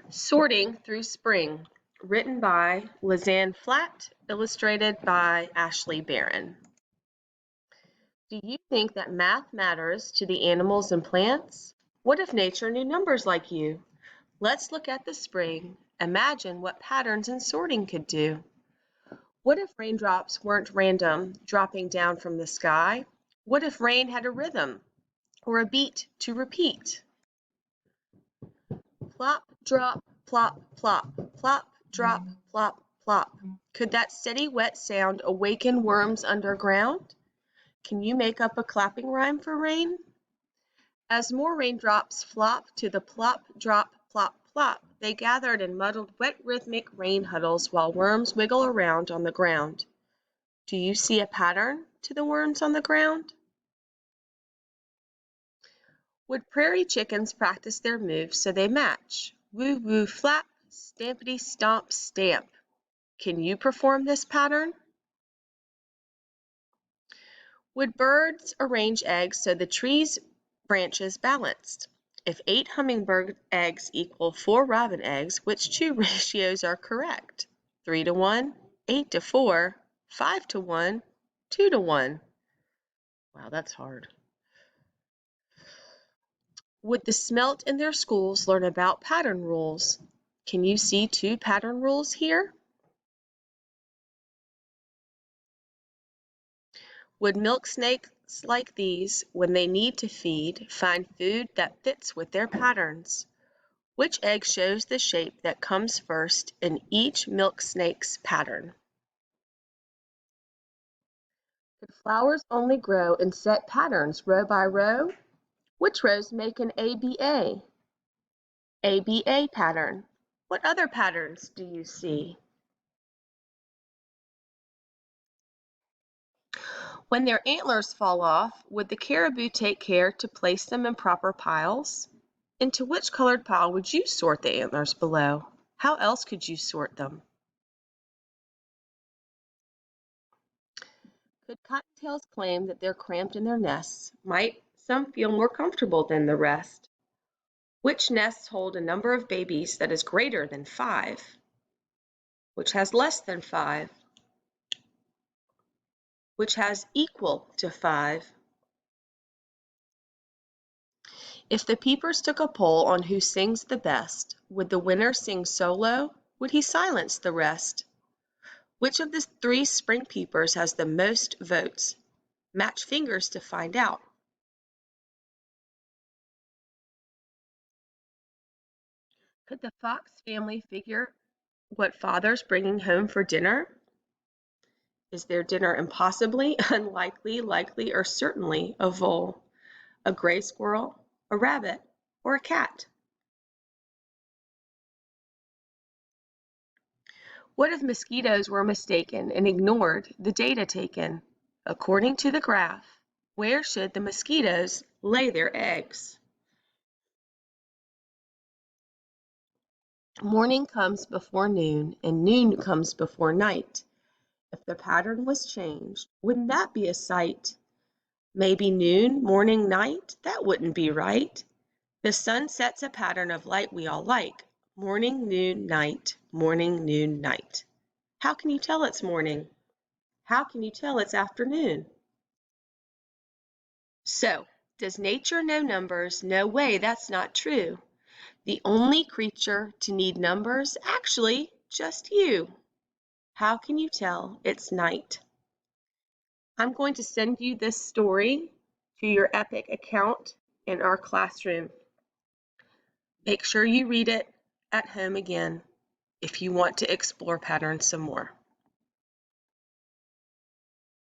Sorting Through Spring, written by Lizanne Flatt, illustrated by Ashley Barron. Do you think that math matters to the animals and plants? What if nature knew numbers like you? Let's look at the spring. Imagine what patterns and sorting could do. What if raindrops weren't random, dropping down from the sky? What if rain had a rhythm or a beat to repeat? Plop, drop, plop, plop, plop, drop, plop, plop. Could that steady, wet sound awaken worms underground? Can you make up a clapping rhyme for rain? As more raindrops flop to the plop, drop, plop, plop, they gathered in muddled, wet, rhythmic rain huddles while worms wiggle around on the ground. Do you see a pattern to the worms on the ground? Would prairie chickens practice their moves so they match? Woo woo flap, stampity stomp stamp. Can you perform this pattern? Would birds arrange eggs so the tree's branches balanced? If 8 hummingbird eggs equal 4 robin eggs, which two ratios are correct? 3 to 1, 8 to 4, 5 to 1, 2 to 1. Wow, that's hard. Would the smelt in their schools learn about pattern rules? Can you see 2 pattern rules here? Would milk snakes like these, when they need to feed, find food that fits with their patterns? Which egg shows the shape that comes first in each milk snake's pattern? Could flowers only grow in set patterns, row by row? Which rows make an ABA? ABA pattern. What other patterns do you see? When their antlers fall off, would the caribou take care to place them in proper piles? Into which colored pile would you sort the antlers below? How else could you sort them? Could cottontails claim that they're cramped in their nests? Might some feel more comfortable than the rest? Which nests hold a number of babies that is greater than 5? Which has less than 5? Which has equal to 5? If the peepers took a poll on who sings the best, would the winner sing solo? Would he silence the rest? Which of the 3 spring peepers has the most votes? Match fingers to find out. Could the fox family figure what father's bringing home for dinner? Is their dinner impossibly, unlikely, likely, or certainly a vole, a gray squirrel, a rabbit, or a cat? What if mosquitoes were mistaken and ignored the data taken? According to the graph, where should the mosquitoes lay their eggs? Morning comes before noon, and noon comes before night. If the pattern was changed, wouldn't that be a sight? Maybe noon, morning, night? That wouldn't be right. The sun sets a pattern of light we all like. Morning, noon, night, morning, noon, night. How can you tell it's morning? How can you tell it's afternoon? So, does nature know numbers? No way, that's not true. The only creature to need numbers, actually, just you. How can you tell it's night? I'm going to send you this story to your Epic account in our classroom. Make sure you read it at home again if you want to explore patterns some more.